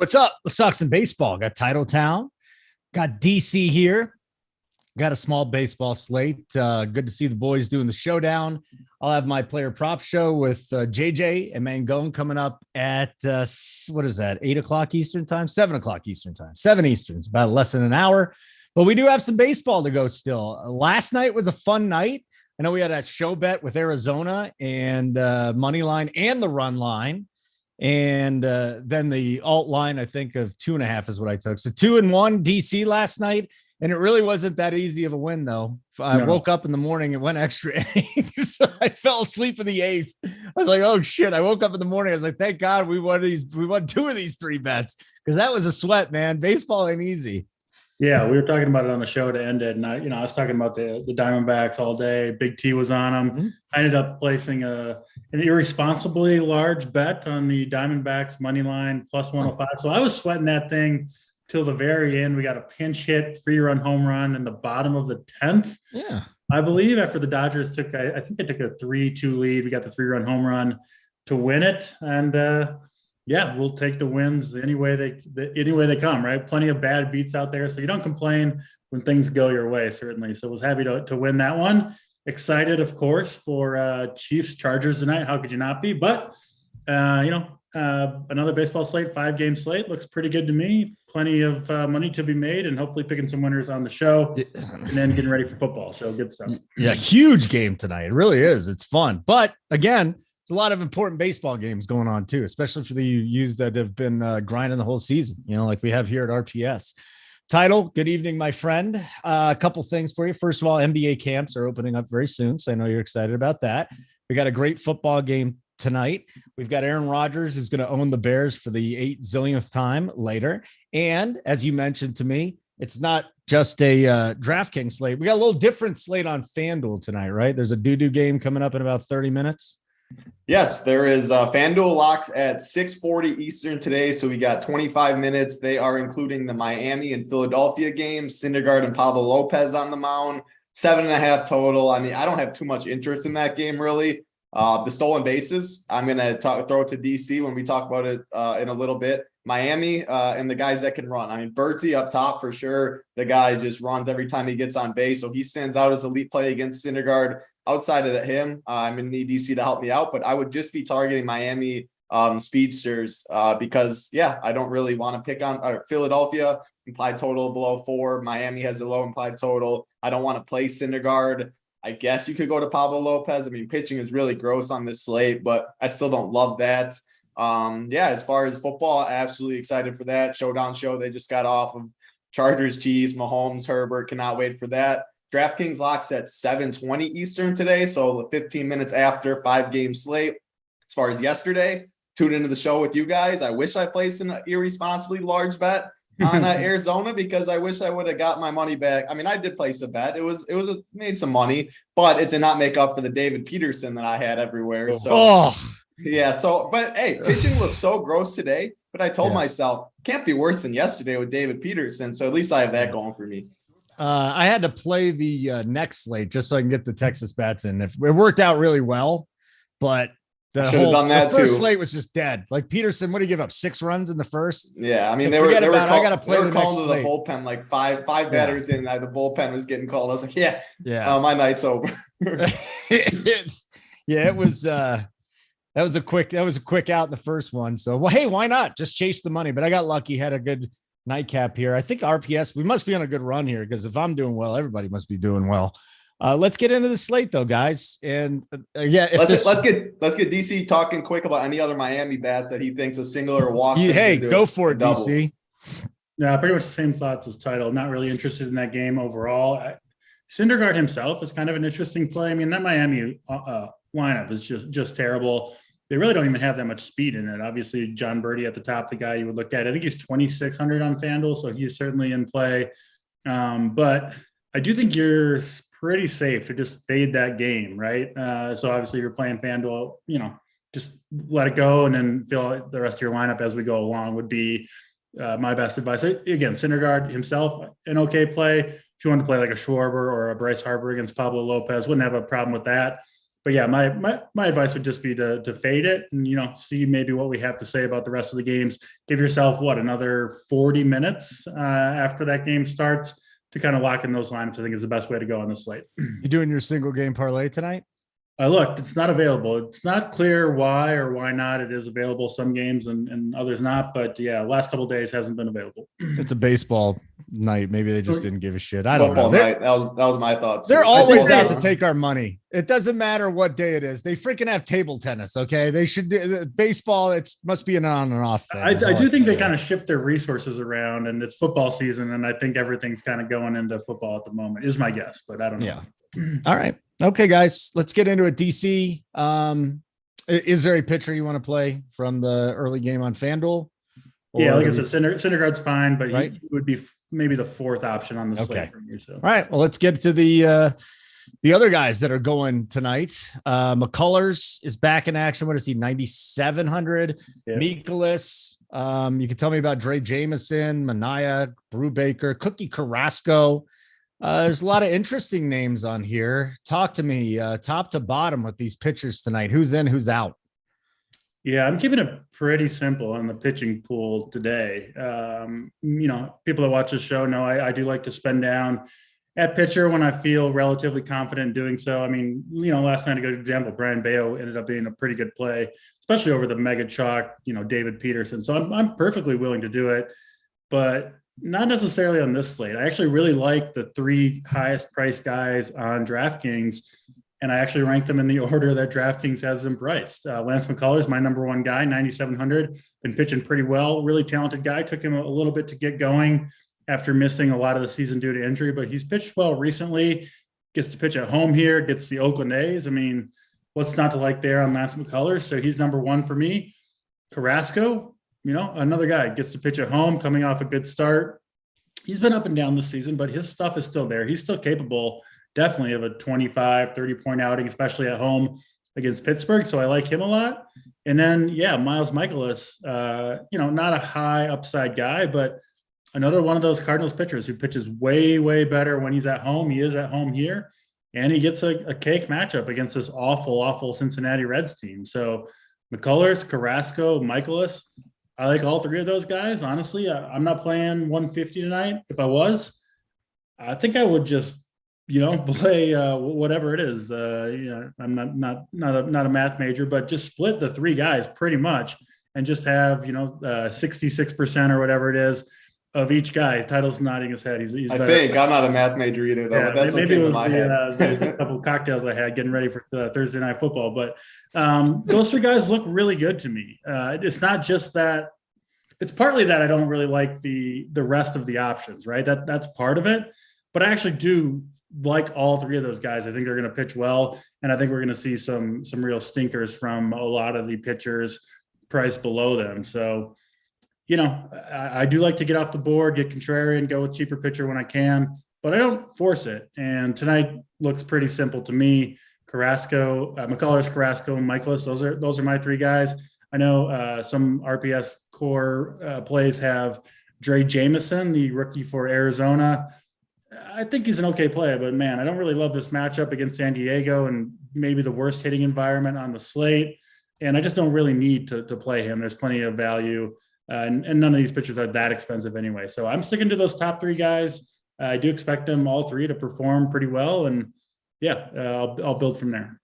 what's up? Let's talk some baseball. Got Titletown, got DC here, got a small baseball slate. Good to see the boys doing the showdown. I'll have my player prop show with JJ and Mangone coming up at what is that? 8 o'clock Eastern time, 7 o'clock Eastern time, 7 Eastern. It's about less than an hour, but we do have some baseball to go still. Last night was a fun night. I know we had that show bet with Arizona and money line and the run line. And then the alt line, I think of 2.5 is what I took. So 2-1 DC last night. And it really wasn't that easy of a win, though. I woke up in the morning and went extra innings. I fell asleep in the 8th. I was like, oh shit. I woke up in the morning. I was like, thank God we won 2 of these 3 bets, because that was a sweat, man. Baseball ain't easy. Yeah, we were talking about it on the show to end it, and I was talking about the Diamondbacks all day. BigT was on them. Mm-hmm. I ended up placing an irresponsibly large bet on the Diamondbacks money line plus 105. So I was sweating that thing till the very end. We got a pinch hit, 3-run home run in the bottom of the 10th. Yeah, I believe after the Dodgers took, I think they took a 3-2 lead. We got the 3-run home run to win it, and yeah, we'll take the wins any way they come, right? Plenty of bad beats out there, so you don't complain when things go your way, certainly. So I was happy to win that one. Excited, of course, for Chiefs Chargers tonight. How could you not be? But another baseball slate, 5-game slate, looks pretty good to me. Plenty of money to be made, and hopefully picking some winners on the show, and then getting ready for football. So good stuff. Yeah, huge game tonight. It really is. It's fun, but again, there's a lot of important baseball games going on too, especially for the U's that have been grinding the whole season, like we have here at RPS. Title, good evening, my friend. A couple things for you. First of all, NBA camps are opening up very soon, so I know you're excited about that. We got a great football game tonight. We've got Aaron Rodgers, who's going to own the Bears for the 8 zillionth time later. And as you mentioned to me, it's not just a DraftKings slate. We got a little different slate on FanDuel tonight, right? There's a doo-doo game coming up in about 30 minutes. Yes, there is FanDuel locks at 6:40 Eastern today. So we got 25 minutes. They are including the Miami and Philadelphia game, Syndergaard and Pablo Lopez on the mound, 7.5 total. I mean, I don't have too much interest in that game, really. The stolen bases, I'm going to throw it to DC when we talk about it in a little bit. Miami and the guys that can run. I mean, Bertie up top for sure. The guy just runs every time he gets on base. So he stands out as elite play against Syndergaard. Outside of him, I'm going to need DC to help me out, but I would just be targeting Miami speedsters because, yeah, I don't really want to pick on Philadelphia. Implied total below 4. Miami has a low implied total. I don't want to play Syndergaard. I guess you could go to Pablo Lopez. I mean, pitching is really gross on this slate, but I still don't love that. Yeah, as far as football, absolutely excited for that. Showdown show they just got off of Chargers, Chiefs, Mahomes, Herbert. Cannot wait for that. DraftKings locks at 7:20 Eastern today, so 15 minutes after 5-game slate. As far as yesterday, tuned into the show with you guys. I wish I placed an irresponsibly large bet on Arizona because I wish I would have got my money back. I mean, I did place a bet. It made some money, but it did not make up for the David Peterson that I had everywhere. So yeah. So, but hey, pitching looks so gross today. But I told myself can't be worse than yesterday with David Peterson. So at least I have that going for me. I had to play the next slate just so I can get the Texas bats in. It worked out really well, but the first slate was just dead. Like Peterson, what did he give up? 6 runs in the first? Yeah, I mean I got to play the calling to the bullpen like five batters in. The bullpen was getting called. I was like, yeah, my night's over. It was. That was a quick out in the first one. So, well, hey, why not just chase the money? But I got lucky, had a good nightcap here. I think RPS, we must be on a good run here because if I'm doing well, everybody must be doing well. Let's get into the slate though, guys. And let's get DC talking quick about any other Miami bats that he thinks a single or walk. Hey, go for it, DC. Yeah, pretty much the same thoughts as Title. Not really interested in that game overall. Syndergaard himself is kind of an interesting play. I mean, that Miami lineup is just terrible. They really don't even have that much speed in it. Obviously, John Birdie at the top, the guy you would look at. I think he's 2,600 on FanDuel, so he's certainly in play. But I do think you're pretty safe to just fade that game, right? So obviously, you're playing FanDuel, just let it go and then fill out the rest of your lineup as we go along would be my best advice. Again, Syndergaard himself, an okay play. If you want to play like a Schwarber or a Bryce Harper against Pablo Lopez, wouldn't have a problem with that. But yeah, my advice would just be to fade it and, see maybe what we have to say about the rest of the games. Give yourself another 40 minutes after that game starts to kind of lock in those lineups. I think is the best way to go on the slate. You doing your single game parlay tonight? I looked, it's not available. It's not clear why or why not. It is available some games and others not. But yeah, last couple of days hasn't been available. It's a baseball night. Maybe they just didn't give a shit. I don't know. Night. That was my thoughts. They're always out to take our money. It doesn't matter what day it is. They freaking have table tennis. Okay, they should do baseball. It must be an on and off thing. I do think they kind of shift their resources around, and it's football season, and I think everything's kind of going into football at the moment. Is my guess, but I don't know. Yeah. All right. Okay, guys, let's get into it. DC, is there a pitcher you want to play from the early game on FanDuel? Yeah, like I said, Syndergaard's fine, but right? he would be maybe the fourth option on the slate for me. So. All right, well, let's get to the other guys that are going tonight. McCullers is back in action. What is he? 9,700. Yeah. Mikolas. You can tell me about Dre Jameson, Manaea, Brubaker, Cookie Carrasco. There's a lot of interesting names on here. Talk to me top to bottom with these pitchers tonight. Who's in, who's out? Yeah, I'm keeping it pretty simple on the pitching pool today. People that watch this show know I do like to spend down at pitcher when I feel relatively confident in doing so. I mean, last night, a good example, Brian Bayo ended up being a pretty good play, especially over the mega chalk, David Peterson. So I'm perfectly willing to do it, but not necessarily on this slate. I actually really like the three highest priced guys on DraftKings, and I actually ranked them in the order that DraftKings has them priced. Lance McCullers, my number one guy, 9,700, been pitching pretty well. Really talented guy. Took him a little bit to get going after missing a lot of the season due to injury, but he's pitched well recently. Gets to pitch at home here, gets the Oakland A's. I mean, what's not to like there on Lance McCullers? So he's number one for me. Carrasco, another guy gets to pitch at home, coming off a good start. He's been up and down this season, but his stuff is still there. He's still capable, definitely, of a 25, 30-point outing, especially at home against Pittsburgh. So I like him a lot. And then, Miles Mikolas, not a high upside guy, but another one of those Cardinals pitchers who pitches way, way better when he's at home. He is at home here, and he gets a cake matchup against this awful, awful Cincinnati Reds team. So McCullers, Carrasco, Mikolas, I like all three of those guys. Honestly, I'm not playing 150 tonight. If I was, I think I would just, play whatever it is. I'm not a math major, but just split the three guys pretty much and just have 66% or whatever it is of each guy. Title's nodding his head. He's I think I'm not a math major either, though. Yeah, but that's maybe okay it in was my head. a couple of cocktails I had getting ready for Thursday Night Football. But those three guys look really good to me. It's not just that. It's partly that I don't really like the rest of the options, right? That's part of it. But I actually do like all three of those guys. I think they're going to pitch well, and I think we're going to see some real stinkers from a lot of the pitchers priced below them. So, I do like to get off the board, get contrarian, go with cheaper pitcher when I can, but I don't force it. And tonight looks pretty simple to me. Carrasco, McCullers, Carrasco, and Mikolas. Those are my three guys. I know some RPS core plays have Dre Jameson, the rookie for Arizona. I think he's an okay player, but man, I don't really love this matchup against San Diego and maybe the worst hitting environment on the slate. And I just don't really need to play him. There's plenty of value. And none of these pitchers are that expensive anyway. So I'm sticking to those top three guys. I do expect them all three to perform pretty well. And I'll build from there.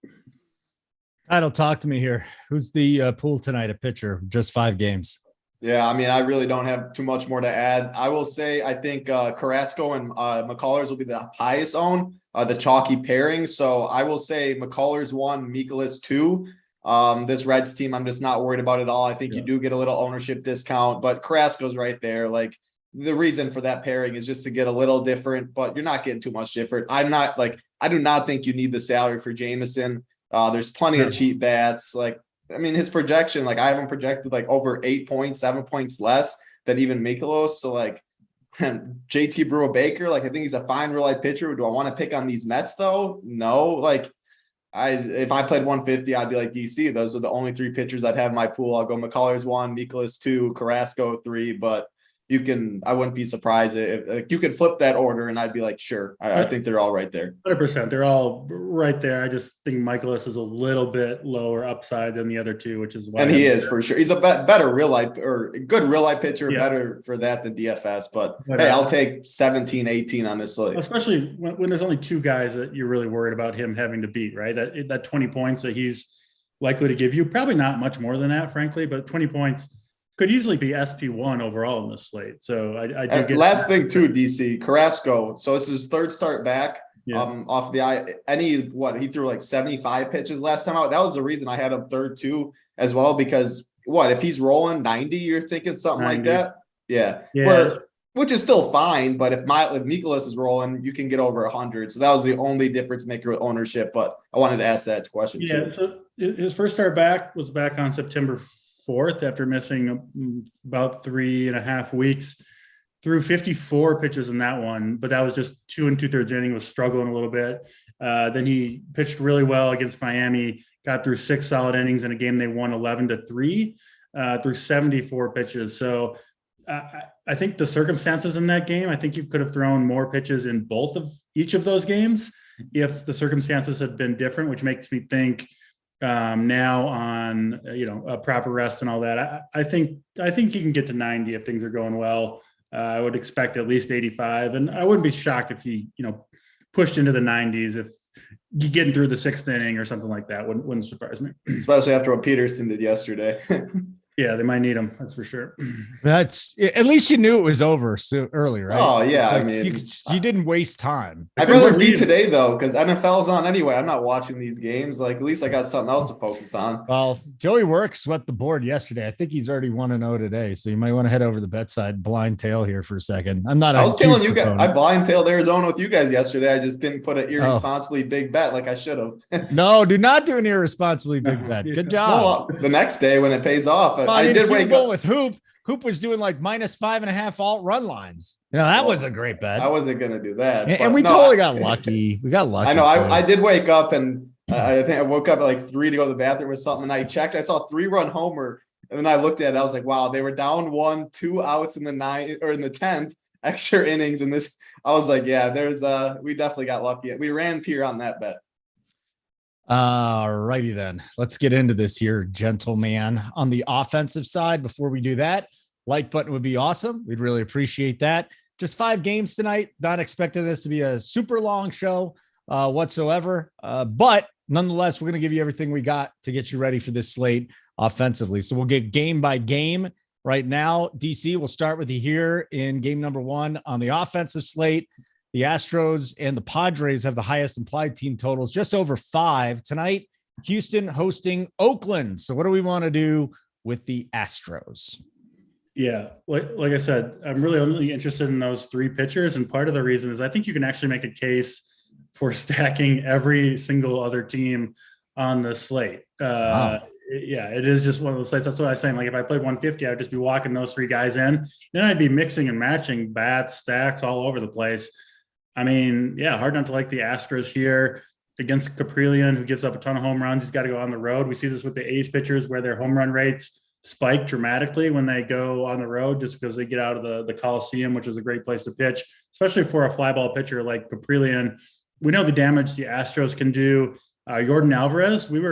Idle, talk to me here. Who's the pool tonight? A pitcher, just 5 games. Yeah, I mean, I really don't have too much more to add. I will say I think Carrasco and McCullers will be the highest owned, the chalky pairing. So I will say McCullers 1, Mikolas 2. This Reds team, I'm just not worried about at all. I think you do get a little ownership discount, but Carrasco's right there. Like, the reason for that pairing is just to get a little different, but you're not getting too much different. I do not think you need the salary for Jameson. There's plenty of cheap bats. Like, I mean, his projection, I have him projected over 8 points, 7 points less than even Mikolas. So JT Brubaker, I think he's a fine real life pitcher. Do I want to pick on these Mets though? No. If I played 150, I'd be like DC. Those are the only 3 pitchers I'd have in my pool. I'll go McCullers 1, Mikolas 2, Carrasco 3. But I wouldn't be surprised if you could flip that order and I'd be like, sure. I think they're all right there. 100%. They're all right there. I just think Michaelis is a little bit lower upside than the other two, which is why. And he is for sure. He's a better real life or good real life pitcher, better for that than DFS. But hey, I'll take 17, 18 on this slate. Especially when there's only two guys that you're really worried about him having to beat, right? That 20 points that he's likely to give you, probably not much more than that, frankly, but 20 points could easily be SP1 overall in this slate. So I do get last thing too, DC Carrasco. So this is his third start back off the eye. He threw like 75 pitches last time out. That was the reason I had him third too as well, because if he's rolling 90, you're thinking something 90. Like that. Yeah. Which is still fine. But if Michaelis is rolling, you can get over 100. So that was the only difference maker with ownership. But I wanted to ask that question too. Yeah. So his first start back was back on September 4th after missing about 3.5 weeks. Threw 54 pitches in that one, but that was just 2 2/3 inning, was struggling a little bit. Then he pitched really well against Miami, got through 6 solid innings in a game they won 11-3 through 74 pitches. So I think the circumstances in that game, I think you could have thrown more pitches in each of those games if the circumstances had been different, which makes me think now on a proper rest and all that, I think you can get to 90 if things are going well. I would expect at least 85, and I wouldn't be shocked if he pushed into the 90s if you getting through the 6th inning or something like that. Wouldn't surprise me, especially after what Peterson did yesterday. Yeah, they might need him. That's for sure. That's at least you knew it was over early, right? Oh yeah, like, I mean, you didn't waste time. I'd rather be today though, because NFL's on anyway. I'm not watching these games. Like at least I got something else to focus on. Well, Joey Work swept the board yesterday. I think he's already 1-0 today, so you might want to head over the bet side blind tail here for a second. I was telling you guys, I blind tailed Arizona with you guys yesterday. I just didn't put an irresponsibly big bet like I should have. No, do not do an irresponsibly big bet. Good job. Well, the next day when it pays off, I did wake up. With Hoop was doing like -5.5 alt run lines. That was a great bet. I wasn't going to do that. And we totally got lucky. We got lucky. I know. I did wake up and I think I woke up at like 3 to go to the bathroom or something. And I checked. I saw 3-run homer. And then I looked at it. I was like, wow, they were down 1, 2 outs in the 9th or in the 10th extra innings. And this, I was like, yeah, we definitely got lucky. We ran pure on that bet. All righty then. Let's get into this here, gentleman. On the offensive side, before we do that, like button would be awesome. We'd really appreciate that. Just 5 games tonight. Not expecting this to be a super long show whatsoever. But nonetheless, we're going to give you everything we got to get you ready for this slate offensively. So we'll get game by game right now. DC, we'll start with you here in game number 1 on the offensive slate. The Astros and the Padres have the highest implied team totals, just over 5 tonight. Houston hosting Oakland. So what do we want to do with the Astros? Yeah, like I said, I'm really only interested in those 3 pitchers. And part of the reason is I think you can actually make a case for stacking every single other team on the slate. Wow. Yeah, it is just one of those sites. That's what I was saying. Like if I played 150, I'd just be walking those 3 guys in. Then I'd be mixing and matching bats, stacks all over the place. I mean, yeah, hard not to like the Astros here against Caprillion, who gives up a ton of home runs. He's got to go on the road. We see this with the A's pitchers where their home run rates spike dramatically when they go on the road just because they get out of the Coliseum, which is a great place to pitch, especially for a fly ball pitcher like Caprillion. We know the damage the Astros can do. Yordan Alvarez, we've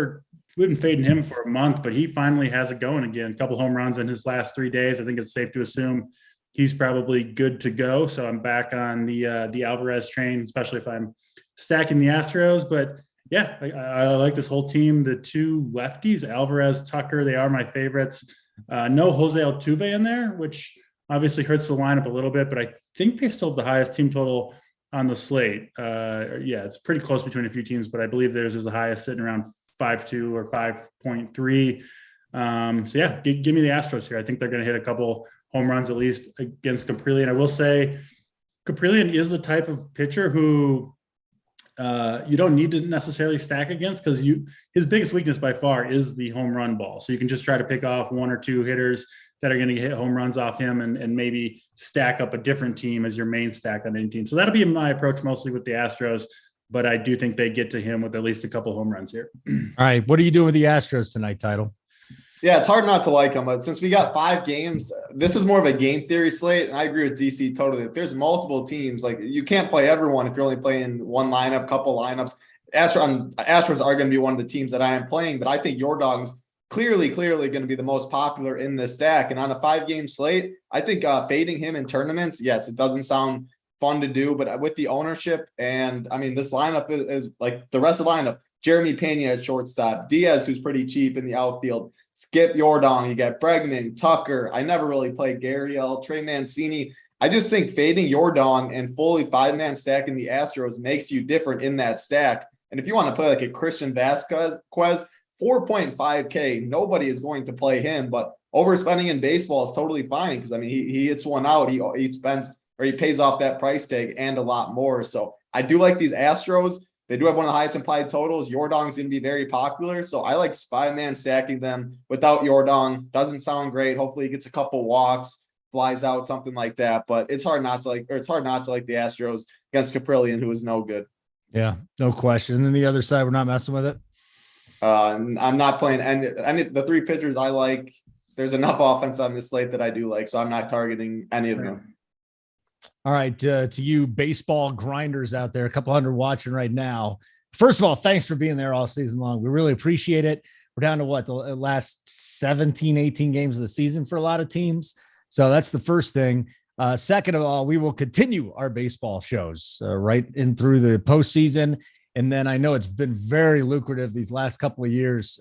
been fading him for a month, but he finally has it going again. A couple home runs in his last 3 days. I think it's safe to assume he's probably good to go. So I'm back on the Alvarez train, especially if I'm stacking the Astros. But yeah, I like this whole team. The 2 lefties, Alvarez, Tucker, they are my favorites. No Jose Altuve in there, which obviously hurts the lineup a little bit, but I think they still have the highest team total on the slate. Yeah, it's pretty close between a few teams, but I believe theirs is the highest, sitting around 5.2 or 5.3. So yeah, give me the Astros here. I think they're going to hit a couple home runs at least against Caprillion. I will say Caprillion is the type of pitcher who you don't need to necessarily stack against, because his biggest weakness by far is the home run ball. So you can just try to pick off 1 or 2 hitters that are going to hit home runs off him and maybe stack up a different team as your main stack on any team. So that'll be my approach mostly with the Astros, but I do think they get to him with at least a couple home runs here. All right. What are you doing with the Astros tonight, Title? Yeah, it's hard not to like him, but since we got 5 games, this is more of a game theory slate, and I agree with DC totally. If there's multiple teams, like you can't play everyone if you're only playing one lineup, couple lineups. Astros are going to be one of the teams that I am playing, but I think your dog's clearly going to be the most popular in this stack. And on a 5-game slate, I think fading him in tournaments, yes, it doesn't sound fun to do, but with the ownership and I mean, this lineup is like the rest of the lineup. Jeremy Pena at shortstop, Diaz, who's pretty cheap in the outfield, Skip Yordong, you got Bregman, Tucker. I never really played Gurriel, Trey Mancini. I just think fading Yordong and fully 5-man stacking the Astros makes you different in that stack. And if you want to play like a Christian Vasquez, 4.5K, nobody is going to play him, but overspending in baseball is totally fine because I mean he hits one out, he spends or he pays off that price tag and a lot more. So I do like these Astros. They do have one of the highest implied totals. Yordong's going to be very popular. So I like 5-man stacking them without Yordong. Doesn't sound great. Hopefully he gets a couple walks, flies out, something like that. But it's hard not to like the Astros against Caprillion, who is no good. Yeah, no question. And then the other side, we're not messing with it. I'm not playing any the 3 pitchers I like. There's enough offense on this slate that I do like, so I'm not targeting any of them. All right, to you baseball grinders out there, a couple hundred watching right now. First of all, thanks for being there all season long. We really appreciate it. We're down to what, the last 17, 18 games of the season for a lot of teams. So that's the first thing. Second of all, we will continue our baseball shows right in through the postseason. And then I know it's been very lucrative these last couple of years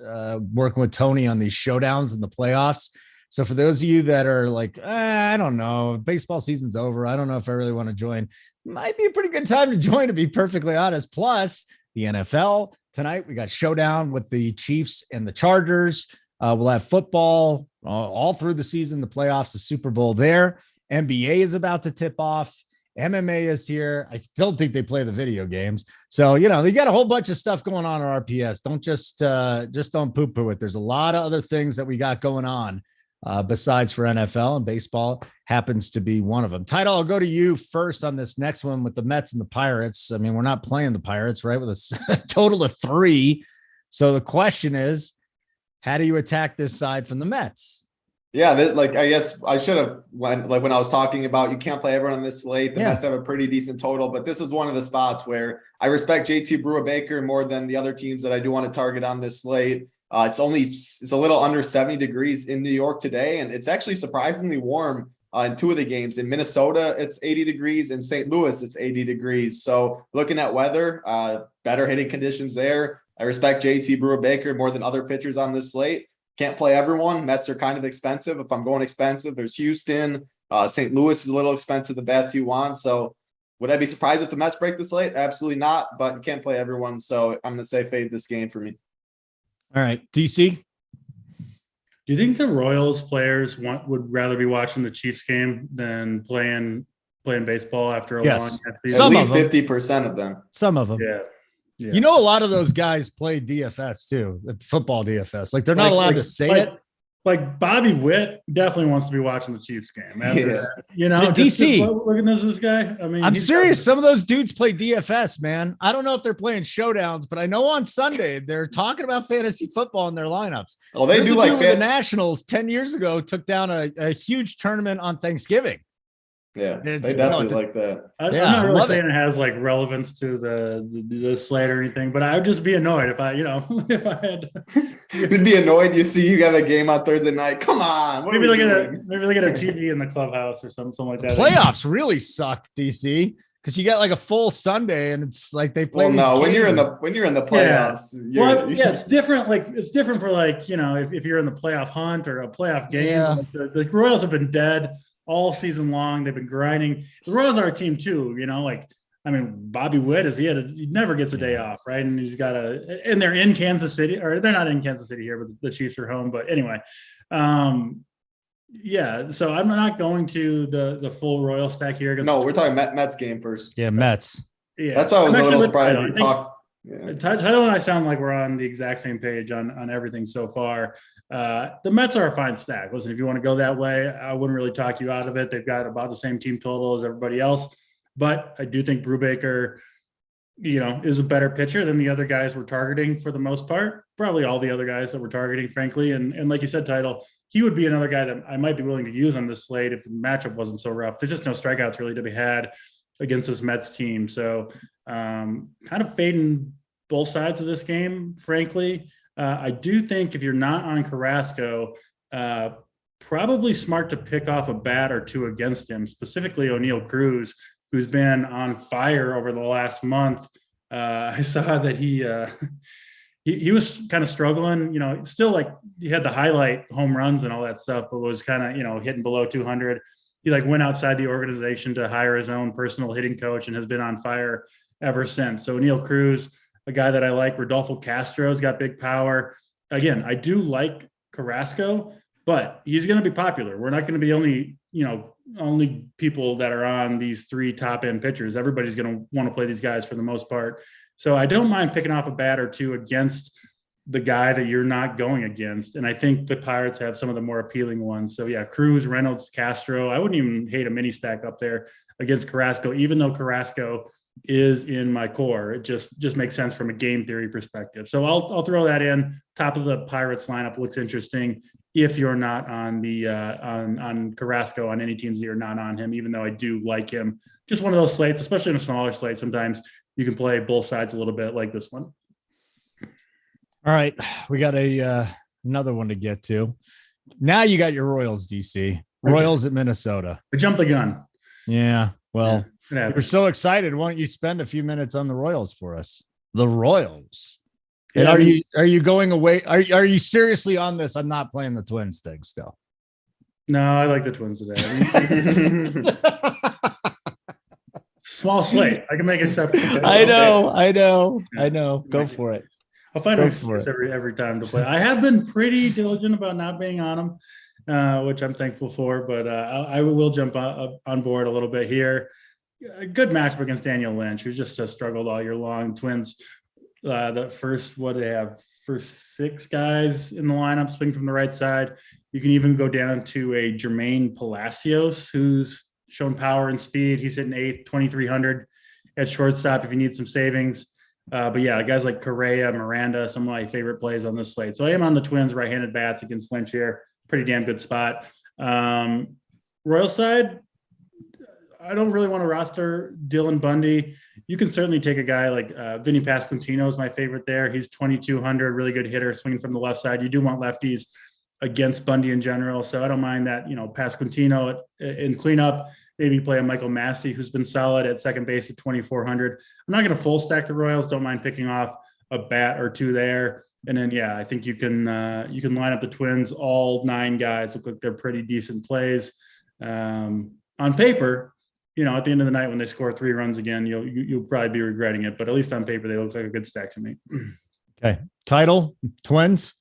working with Tony on these showdowns in the playoffs. So for those of you that are like, I don't know, baseball season's over, I don't know if I really want to join, might be a pretty good time to join, to be perfectly honest. Plus the NFL tonight, we got Showdown with the Chiefs and the Chargers. We'll have football all through the season, the playoffs, the Super Bowl there. NBA is about to tip off. MMA is here. I still think they play the video games. So, you know, they got a whole bunch of stuff going on at RPS. Don't just don't poo-poo it. There's a lot of other things that we got going on besides for NFL, and baseball happens to be one of them. Title, I'll go to you first on this next one with the Mets and the Pirates. I mean, we're not playing the Pirates, right? With a total of 3. So the question is, how do you attack this side from the Mets? Yeah, I guess I should have when I was talking about you can't play everyone on this slate. The Mets have a pretty decent total, but this is one of the spots where I respect JT Brewer-Baker more than the other teams that I do want to target on this slate. It's a little under 70 degrees in New York today, and it's actually surprisingly warm in 2 of the games. In Minnesota, it's 80 degrees. In St. Louis, it's 80 degrees. So looking at weather, better hitting conditions there. I respect JT Brewer-Baker more than other pitchers on this slate. Can't play everyone. Mets are kind of expensive. If I'm going expensive, there's Houston. St. Louis is a little expensive, the bats you want. So would I be surprised if the Mets break the slate? Absolutely not, but you can't play everyone. So I'm going to say fade this game for me. All right, DC. Do you think the Royals players would rather be watching the Chiefs game than playing baseball after a long season? At least 50% of them. Some of them. Yeah. You know, a lot of those guys play DFS too, football DFS. Like they're not allowed to say it. Like Bobby Witt definitely wants to be watching the Chiefs game. You know, DC. Looking at this guy. I mean, I'm serious. Some of those dudes play DFS, man. I don't know if they're playing showdowns, but I know on Sunday they're talking about fantasy football in their lineups. Oh, they do like the Nationals 10 years ago took down a huge tournament on Thanksgiving. Yeah, they definitely like that. I'm not really saying it has like relevance to the slate or anything, but I would just be annoyed if I had. You'd be annoyed. You got a game on Thursday night. Come on, maybe look at a TV in the clubhouse or something like that. Playoffs really suck, DC, because you got like a full Sunday and it's like they play. Well, no, when you're in the playoffs, it's different. Like it's different for like if you're in the playoff hunt or a playoff game. Yeah. Like the Royals have been dead all season long. They've been grinding. The Royals are a team too, Bobby Witt he never gets a day off, right? And he's got and they're in Kansas City, or they're not in Kansas City here, but the Chiefs are home. But anyway, so I'm not going to the full Royal stack here. No, we're talking Mets game first. Yeah, Mets. Yeah, that's why I was a little surprised. Title and I sound like we're on the exact same page on everything so far. The Mets are a fine stack. Listen, if you want to go that way, I wouldn't really talk you out of it. They've got about the same team total as everybody else, but I do think Brewer-Baker, is a better pitcher than the other guys we're targeting for the most part. probably all the other guys that we're targeting, frankly. And like you said, Title, he would be another guy that I might be willing to use on this slate if the matchup wasn't so rough. There's just no strikeouts really to be had against this Mets team. So kind of fading both sides of this game, frankly. I do think if you're not on Carrasco, probably smart to pick off a bat or two against him, specifically O'Neal Cruz, who's been on fire over the last month. I saw that he was kind of struggling, still like he had the highlight home runs and all that stuff, but was kind of, hitting below 200. He like went outside the organization to hire his own personal hitting coach and has been on fire ever since. So O'Neal Cruz, a guy that I like. Rodolfo Castro's got big power. Again, I do like Carrasco, but he's going to be popular. We're not going to be only people that are on these three top end pitchers. Everybody's going to want to play these guys for the most part. So I don't mind picking off a bat or two against the guy that you're not going against. And I think the Pirates have some of the more appealing ones. So yeah, Cruz, Reynolds, Castro. I wouldn't even hate a mini stack up there against Carrasco, even though Carrasco is in my core. It just makes sense from a game theory perspective. So I'll throw that in. Top of the Pirates lineup looks interesting if you're not on the on Carrasco on any teams that you're not on him, even though I do like him. Just one of those slates, especially in a smaller slate. Sometimes you can play both sides a little bit like this one. All right. We got another one to get to. Now you got your Royals, DC. Royals at Minnesota. We jumped the gun. Yeah. Well, yeah, we're so excited. Why don't you spend a few minutes on the Royals for us? The Royals. Yeah, and are you going away? Are you seriously on this? I'm not playing the Twins thing still. No, I like the Twins today. Small slate. I can make it separate. I know. Go for it. I'll find an excuse every time to play. I have been pretty diligent about not being on them, which I'm thankful for, but I will jump on board a little bit here. A good matchup against Daniel Lynch, who's just struggled all year long. Twins, the first six guys in the lineup swing from the right side. You can even go down to a Jermaine Palacios, who's shown power and speed. He's hitting 2,300 at shortstop if you need some savings. But yeah, guys like Correa, Miranda, some of my favorite plays on this slate. So I am on the Twins right-handed bats against Lynch here. Pretty damn good spot. Royal side, I don't really want to roster Dylan Bundy. You can certainly take a guy like Vinny Pasquantino is my favorite there. He's 2,200, really good hitter, swinging from the left side. You do want lefties against Bundy in general. So I don't mind that, Pasquantino in cleanup. Maybe play a Michael Massey, who's been solid at second base at 2,400. I'm not going to full stack the Royals. Don't mind picking off a bat or two there. And then, yeah, I think you can line up the Twins. All 9 guys look like they're pretty decent plays. On paper, at the end of the night when they score 3 runs again, you'll probably be regretting it. But at least on paper, they look like a good stack to me. Okay. Title, Twins.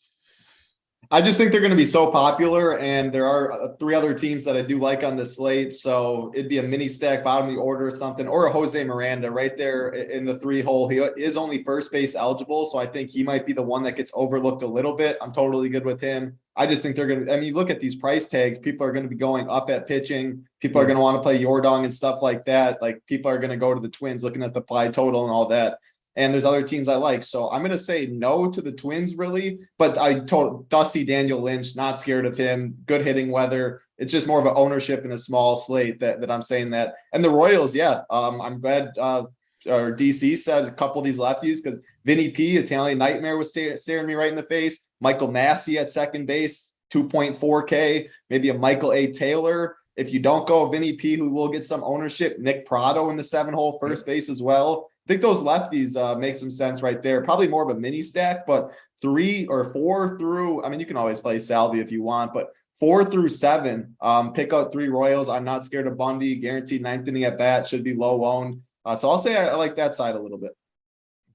I just think they're going to be so popular, and there are 3 other teams that I do like on the slate. So it'd be a mini stack, bottom of the order or something, or a Jose Miranda right there in the 3 hole. He is only first base eligible, so I think he might be the one that gets overlooked a little bit. I'm totally good with him. I just think they're going to, look at these price tags. People are going to be going up at pitching. People are going to want to play Yordong and stuff like that. Like, people are going to go to the Twins looking at the pie total and all that. And there's other teams I like. So I'm going to say no to the Twins, really. But I told Dusty Daniel Lynch, not scared of him, good hitting weather. It's just more of an ownership in a small slate that I'm saying that. And the Royals, yeah, I'm glad or DC said a couple of these lefties, because Vinny P, Italian Nightmare, was staring me right in the face. Michael Massey at second base, 2.4K. Maybe a Michael A. Taylor. If you don't go Vinny P, who will get some ownership, Nick Prado in the 7-hole first base as well. I think those lefties make some sense right there. Probably more of a mini stack, but 3 or 4 through, you can always play Salvi if you want, but 4 through 7, pick out 3 Royals. I'm not scared of Bundy, guaranteed 9th inning at bat, should be low owned. So I'll say I like that side a little bit.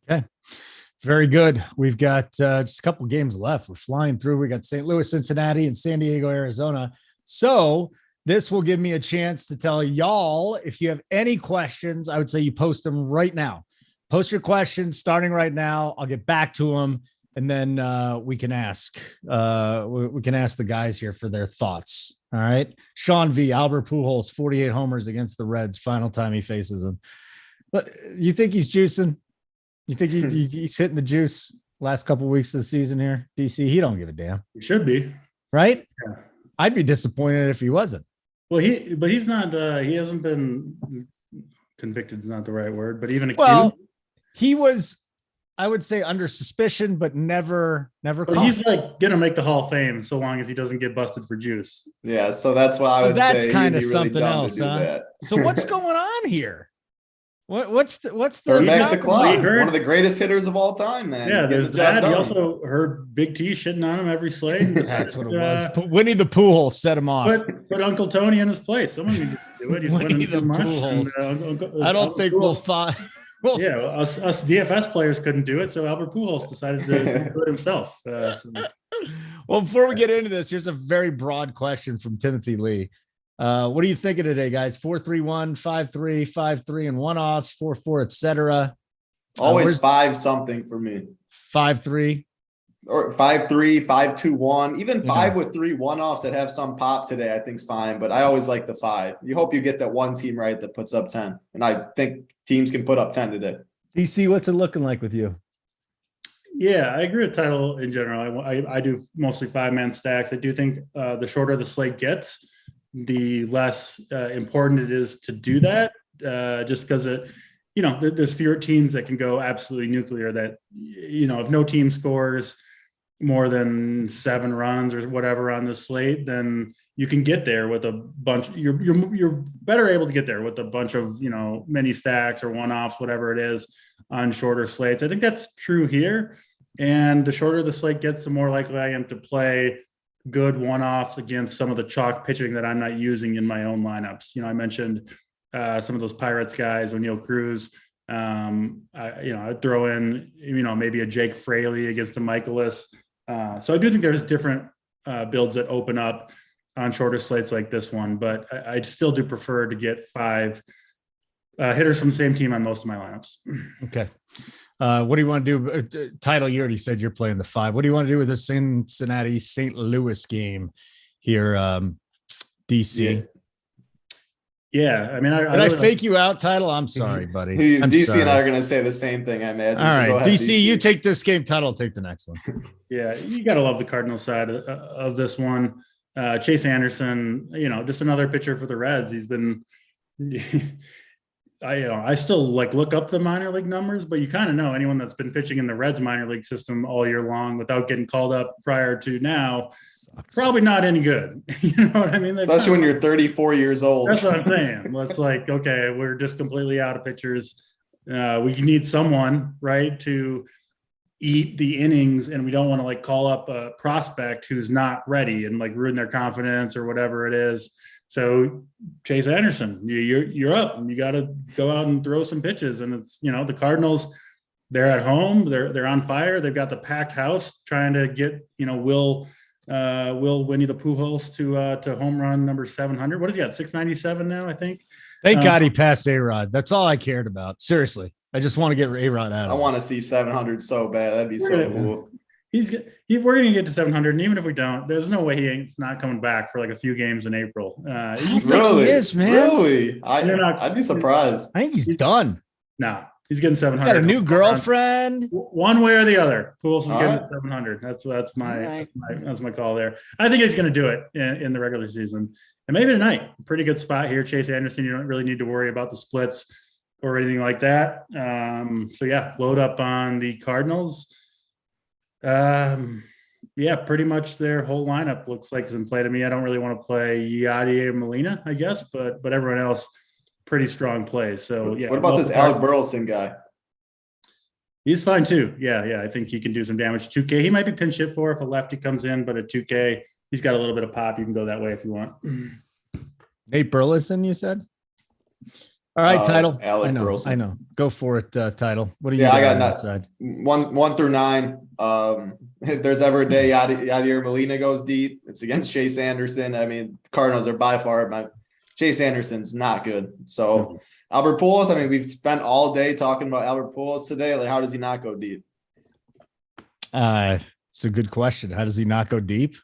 Okay. Very good. We've got just a couple games left. We're flying through. We got St. Louis, Cincinnati, and San Diego, Arizona. So this will give me a chance to tell y'all, if you have any questions, I would say you post them right now. Post your questions starting right now. I'll get back to them, and then we can ask the guys here for their thoughts. All right. Sean V. Albert Pujols, 48 homers against the Reds. Final time he faces them. But you think he's juicing? You think he's hitting the juice? last couple weeks of the season here, DC? He don't give a damn, He should be. right? Yeah. I'd be disappointed if he wasn't. Well, he's not. He hasn't been convicted. Is not the right word, but even accused. Well, he was, I would say, under suspicion, but never But caught. he's like gonna make the Hall of Fame so long as he doesn't get busted for juice. Yeah, so that's why I would That's say kind he'd of be really something dumb to else, do huh? that. So what's going on here? What's the Turn back the We clock. heard- One of the greatest hitters of all time, man. Yeah, Get there's the job that. He done. also heard Big T shitting on him every slate. And That's what it was. Winnie the Pooh set him off. Put Uncle Tony in his place. Someone needs to do it. He's Winnie winning the too much. Pujols. I don't think we'll find. Well, Yeah, us DFS players couldn't do it, so Albert Pujols decided to do it himself. Well, before we get into this, here's a very broad question from Timothy Lee. What are you thinking today, guys? 4-3-1, 5-3, 5-3, and one-offs, 4-4, etc. Always 5 something for me. 5-3. Or 5-3, 5-2-1, even 5 Yeah. with 3 one-offs that have some pop today, I think's fine. But I always like the 5. You hope you get that one team right that puts up 10. And I think teams can put up 10 today. DC, what's it looking like with you? Yeah, I agree with title in general. I do mostly 5-man stacks. I do think the shorter the slate gets, the less important it is to do that. Just because there's fewer teams that can go absolutely nuclear. That if no team scores more than 7 runs or whatever on the slate, then you can get there with a bunch. You're better able to get there with a bunch of mini stacks or one-offs, whatever it is, on shorter slates. I think that's true here. And the shorter the slate gets, the more likely I am to play good one-offs against some of the chalk pitching that I'm not using in my own lineups. I mentioned some of those Pirates guys, O'Neill Cruz. I'd throw in, maybe a Jake Fraley against a Michaelis. So I do think there's different builds that open up on shorter slates like this one, but I still do prefer to get 5 hitters from the same team on most of my lineups. Okay. What do you want to do? Title, you already said you're playing the 5. What do you want to do with the Cincinnati St. Louis game here, DC? Yeah. I mean, Did I fake you out, Title? I'm sorry, buddy. I'm DC sorry. and I are going to say the same thing, I imagine. All So right, go ahead, DC, you take this game. Title, I'll take the next one. Yeah, you got to love the Cardinals side of this one. Chase Anderson, just another pitcher for the Reds. He's been, I still look up the minor league numbers, but you kind of know anyone that's been pitching in the Reds minor league system all year long without getting called up prior to now, probably not any good. You know what I mean? Especially when you're 34 years old. That's what I'm saying. It's like, okay, we're just completely out of pitchers. We need someone, right, to eat the innings, and we don't want to call up a prospect who's not ready and ruin their confidence or whatever it is. So Chase Anderson, you're up. You got to go out and throw some pitches. And it's the Cardinals, they're at home, they're on fire. They've got the packed house trying to get Will Winnie the Pujols to home run number 700. What is he at? 697 now, I think. Thank God he passed A-Rod. That's all I cared about. Seriously. I just want to get A-Rod out. I want to see 700 so bad. That'd be so cool. We're going to get to 700. And even if we don't, there's no way he's not coming back for a few games in April. I don't think he is, man. Really? I'd be surprised. I think he's done. No, he's getting 700. Got a new girlfriend. One way or the other. Pujols is getting 700. That's my call there. I think he's going to do it in the regular season. And maybe tonight. Pretty good spot here. Chase Anderson, you don't really need to worry about the splits or anything like that. So yeah, load up on the Cardinals. Yeah, pretty much their whole lineup looks like it's in play to me. I don't really want to play Yadier Molina, I guess, but everyone else pretty strong plays. So yeah. What about this Alec Burleson guy? He's fine too. Yeah. I think he can do some damage. 2K, he might be pinch hit for if a lefty comes in, but at 2K, he's got a little bit of pop. You can go that way if you want. Nate Burleson, you said? All right, Title. Alec Burleson. I know. Go for it, Title. What do you I got on that side? 1 through 9. If there's ever a day Yadier Molina goes deep, it's against Chase Anderson. I mean, Cardinals are by far Chase Anderson's not good. So Albert Pujols, I mean, we've spent all day talking about Albert Pujols today. How does he not go deep? It's a good question. How does he not go deep?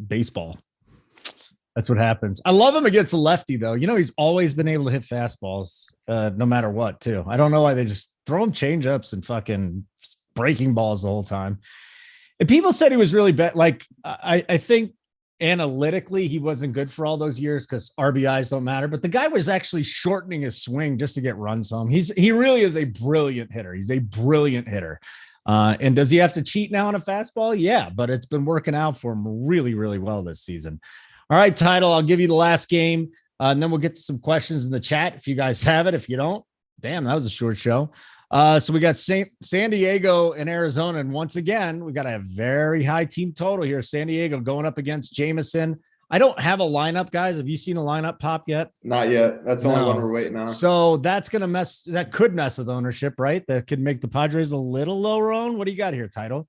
Baseball. That's what happens. I love him against a lefty, though. He's always been able to hit fastballs no matter what, too. I don't know why they just throw him change-ups and fucking breaking balls the whole time. And people said he was really bad. Like, I think analytically he wasn't good for all those years because RBIs don't matter, but the guy was actually shortening his swing just to get runs home. He really is a brilliant hitter. He's a brilliant hitter. And does he have to cheat now on a fastball? Yeah, but it's been working out for him really, really well this season. All right, Title, I'll give you the last game, and then we'll get to some questions in the chat if you guys have it. If you don't, damn, that was a short show. So we got San Diego and Arizona, and once again, we got a very high team total here. San Diego going up against Jameson. I don't have a lineup, guys. Have you seen a lineup pop yet? Not yet. That's the only one we're waiting on. So that's going to mess. That could mess with ownership, right? That could make the Padres a little lower owned. What do you got here, Title?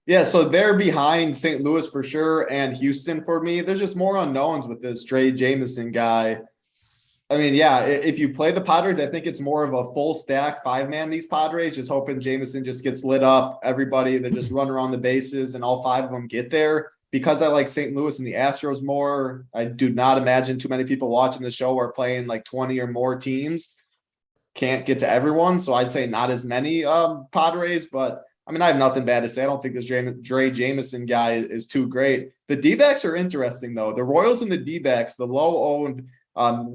Yeah, so they're behind St. Louis for sure and Houston for me. There's just more unknowns with this Drey Jameson guy. I mean, yeah, if you play the Padres, I think it's more of a full stack 5-man, these Padres, just hoping Jameson just gets lit up. Everybody that just run around the bases and all 5 of them get there. Because I like St. Louis and the Astros more, I do not imagine too many people watching the show are playing like 20 or more teams. Can't get to everyone. So I'd say not as many Padres, but I mean, I have nothing bad to say. I don't think this Drey Jameson guy is too great. The D-backs are interesting though. The Royals and the D-backs, the low owned,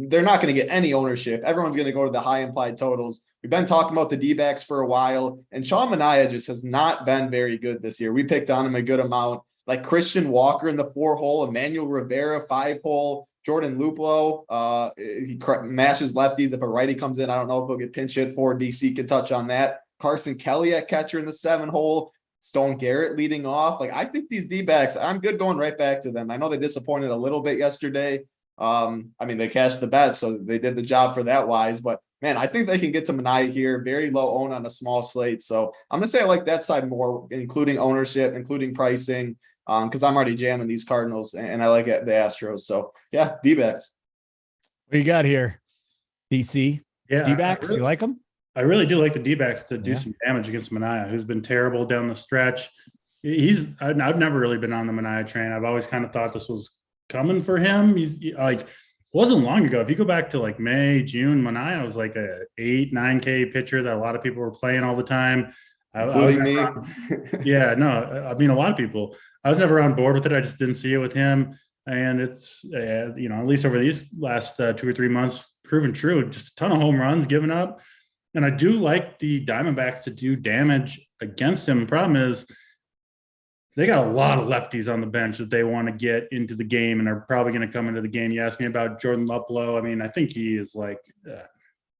they're not going to get any ownership. Everyone's going to go to the high implied totals. We've been talking about the D-backs for a while, and Sean Manaea just has not been very good this year. We picked on him a good amount. Like Christian Walker in the 4-hole, Emmanuel Rivera 5-hole, Jordan Luplow. He mashes lefties. If a righty comes in, I don't know if he'll get pinch hit for. DC can touch on that. Carson Kelly at catcher in the 7-hole. Stone Garrett leading off. Like, I think these D-backs, I'm good going right back to them. I know they disappointed a little bit yesterday. I mean, they cashed the bet, so they did the job for that wise. But man, I think they can get to Manaea here. Very low own on a small slate. So I'm gonna say I like that side more, including ownership, including pricing. Because I'm already jamming these Cardinals and I like the Astros. So yeah, D-backs. What do you got here? DC? Yeah, D-backs, you like them? I really do like the D-backs to do some damage against Manaea, who's been terrible down the stretch. I've never really been on the Manaea train. I've always kind of thought this was coming for him. He's like, it wasn't long ago. If you go back to like May, June, Manaea was like a 8-9K pitcher that a lot of people were playing all the time. Including me. Yeah, no, I mean, a lot of people. I was never on board with it. I just didn't see it with him. And it's, at least over these last 2 or 3 months, proven true. Just a ton of home runs given up. And I do like the Diamondbacks to do damage against him. The problem is they got a lot of lefties on the bench that they want to get into the game and are probably going to come into the game. You asked me about Jordan Luplow. I mean, I think he is like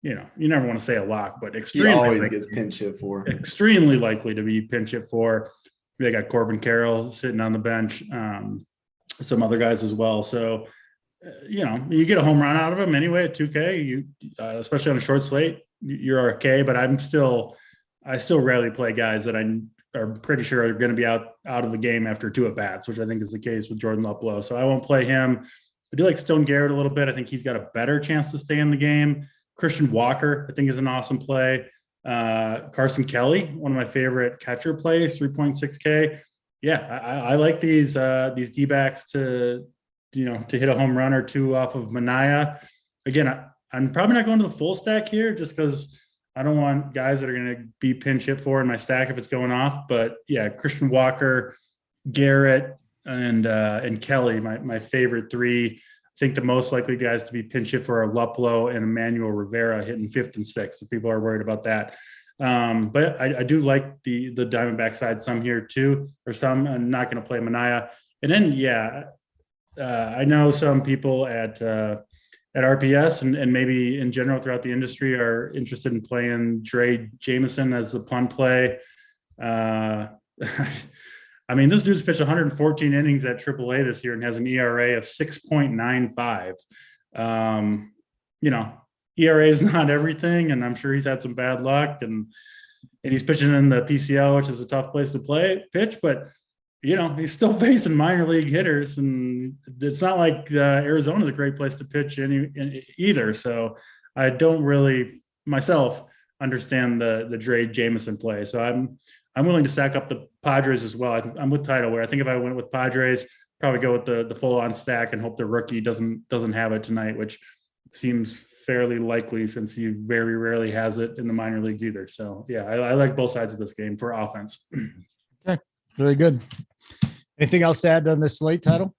you never want to say a lock, but extremely he always gets pinch hit for. Extremely likely to be pinch hit for. They got Corbin Carroll sitting on the bench, some other guys as well. So, you get a home run out of him anyway at 2K. Especially on a short slate, you're okay. But I still rarely play guys that I are pretty sure are going to be out of the game after 2 at bats, which I think is the case with Jordan Luplow. So I won't play him. I do like Stone Garrett a little bit. I think he's got a better chance to stay in the game. Christian Walker, I think, is an awesome play. Carson Kelly, one of my favorite catcher plays, 3.6K. Yeah, I like these D-backs to hit a home run or 2 off of Manaea. Again, I'm probably not going to the full stack here just because I don't want guys that are going to be pinch hit for in my stack if it's going off. But yeah, Christian Walker, Garrett, and Kelly, my favorite 3. I think the most likely guys to be pinch hit for are Luplow and Emmanuel Rivera hitting 5th and 6th, if people are worried about that. But I do like the Diamondback side some here too, or some. I'm not going to play Manaea. And then, I know some people at RPS and maybe in general throughout the industry are interested in playing Drey Jameson as a punt play. I mean, this dude's pitched 114 innings at AAA this year and has an ERA of 6.95. ERA is not everything, and I'm sure he's had some bad luck, and he's pitching in the PCL, which is a tough place to pitch, but he's still facing minor league hitters, and it's not like Arizona is a great place to pitch either. So I don't really myself understand the Drey Jameson play. So I'm willing to stack up the Padres as well. I'm with Title, where I think if I went with Padres, probably go with the full on stack and hope the rookie doesn't have it tonight, which seems fairly likely since he very rarely has it in the minor leagues either. So yeah, I like both sides of this game for offense. Okay, very good. Anything else to add on this slate title?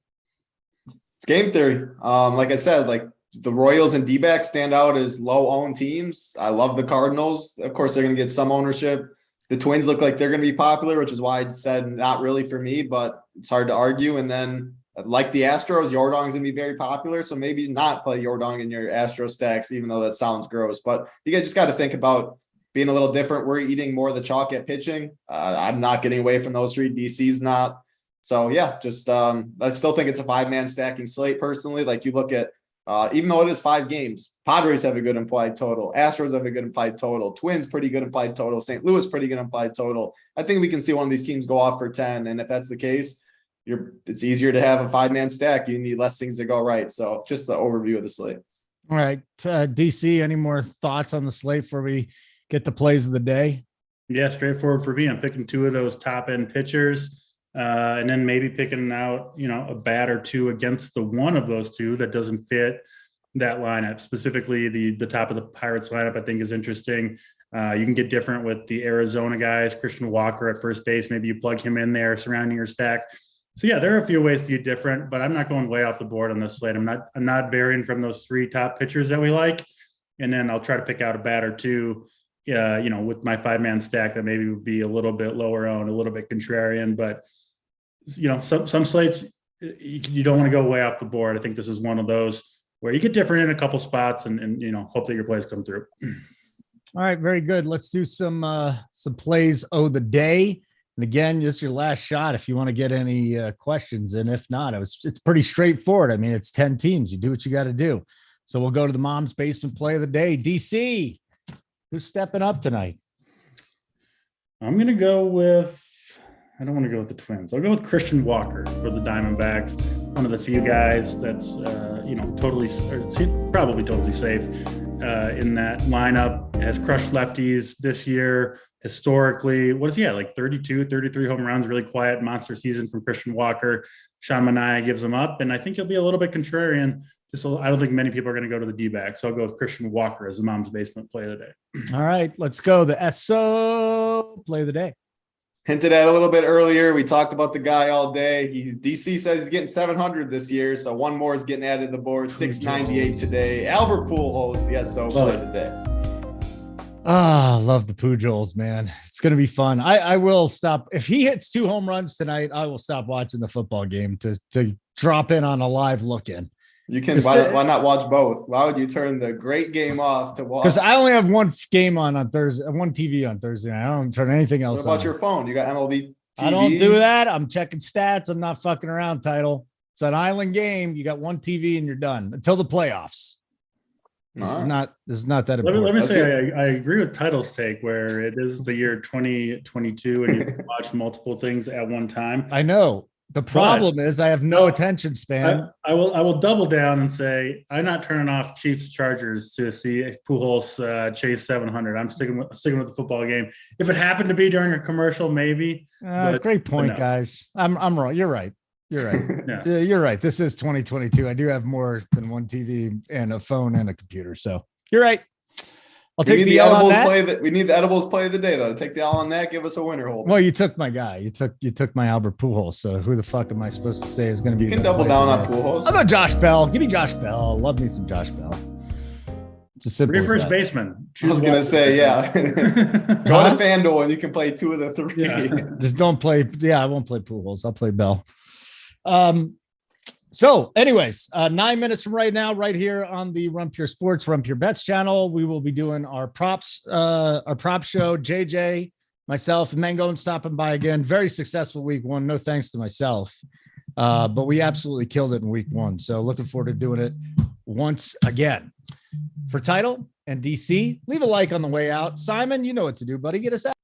It's game theory. Like I said, like the Royals and D-backs stand out as low-owned teams. I love the Cardinals. Of course, they're going to get some ownership. The Twins look like they're going to be popular, which is why I said not really for me, but it's hard to argue. And then like the Astros, Yordan's going to be very popular. So maybe not play Yordan in your Astro stacks, even though that sounds gross. But you guys just got to think about being a little different. We're eating more of the chalk at pitching. I'm not getting away from those three. DC's not. So yeah, just I still think it's a 5-man stacking slate personally. Like you look at, even though it is 5 games, Padres have a good implied total. Astros have a good implied total. Twins, pretty good implied total. St. Louis, pretty good implied total. I think we can see one of these teams go off for 10. And if that's the case, it's easier to have a 5-man stack. You need less things to go right. So just the overview of the slate. All right. DC, any more thoughts on the slate before we get the plays of the day? Yeah, straightforward for me. I'm picking 2 of those top end pitchers. And then maybe picking out, a bat or 2 against the one of those 2 that doesn't fit that lineup. Specifically, the top of the Pirates lineup, I think, is interesting. You can get different with the Arizona guys. Christian Walker at first base, maybe you plug him in there surrounding your stack. So yeah, there are a few ways to get different, but I'm not going way off the board on this slate. I'm not varying from those 3 top pitchers that we like, and then I'll try to pick out a bat or 2. With my 5-man stack that maybe would be a little bit lower owned, a little bit contrarian, but some slates you don't want to go way off the board. I think this is one of those where you get different in a couple spots and hope that your plays come through. All right, very good. Let's do some plays of the day. And again, just your last shot if you want to get any questions. And if not, it's pretty straightforward. I mean, it's 10 teams. You do what you got to do. So we'll go to the mom's basement play of the day. DC, who's stepping up tonight? I'm going to go with, I don't want to go with the Twins. I'll go with Christian Walker for the Diamondbacks. One of the few guys that's, probably totally safe in that lineup. Has crushed lefties this year. Historically, what is he at? Like 32, 33 home runs, really quiet monster season from Christian Walker. Sean Manaea gives him up, and I think he'll be a little bit contrarian. I don't think many people are going to go to the D-backs. So I'll go with Christian Walker as the mom's basement play of the day. All right, let's go. The SO play of the day. Hinted at a little bit earlier. We talked about the guy all day. DC says he's getting 700 this year, so one more is getting added to the board. 698 today. Albert Pujols, the SO play of the day. Love the Pujols, man. It's going to be fun. I will stop. If he hits 2 home runs tonight, I will stop watching the football game to drop in on a live look-in. You can, why not watch both? Why would you turn the great game off to watch? Because I only have one game on Thursday, one TV on Thursday. I don't turn anything else on. What about your phone? You got MLB TV? I don't do that. I'm checking stats. I'm not fucking around, title. It's an island game. You got one TV and you're done until the playoffs. This is not that important. Let me say, I agree with Title's take where it is the year 2022 and you can watch multiple things at one time. I know. The problem is I have no attention span. I will double down and say I'm not turning off Chiefs Chargers to see if Pujols chase 700. I'm sticking with the football game. If it happened to be during a commercial, maybe. Great point, guys. I'm wrong. You're right. You're right. Yeah. You're right. This is 2022. I do have more than one TV and a phone and a computer. So you're right. I'll take the L on that. We need the edibles play of the day, though. Take the L on that. Give us a winner hold. Well, you took my guy. You took my Albert Pujols. So who the fuck am I supposed to say is going to be? You can double down on Pujols. I'll go Josh Bell. Give me Josh Bell. Love me some Josh Bell. It's a simple. First baseman. I was gonna say, yeah. Go to FanDuel and you can play 2 of the 3. Yeah. Just don't play. Yeah, I won't play Pujols. I'll play Bell. So anyways, 9 minutes from right now, right here on the Run Pure Sports, Run Pure Bets channel, we will be doing our prop show. JJ, myself, and Mango and stopping by again. Very successful week 1. No thanks to myself. But we absolutely killed it in week 1. So looking forward to doing it once again. For Title and DC, leave a like on the way out. Simon, you know what to do, buddy. Get us out.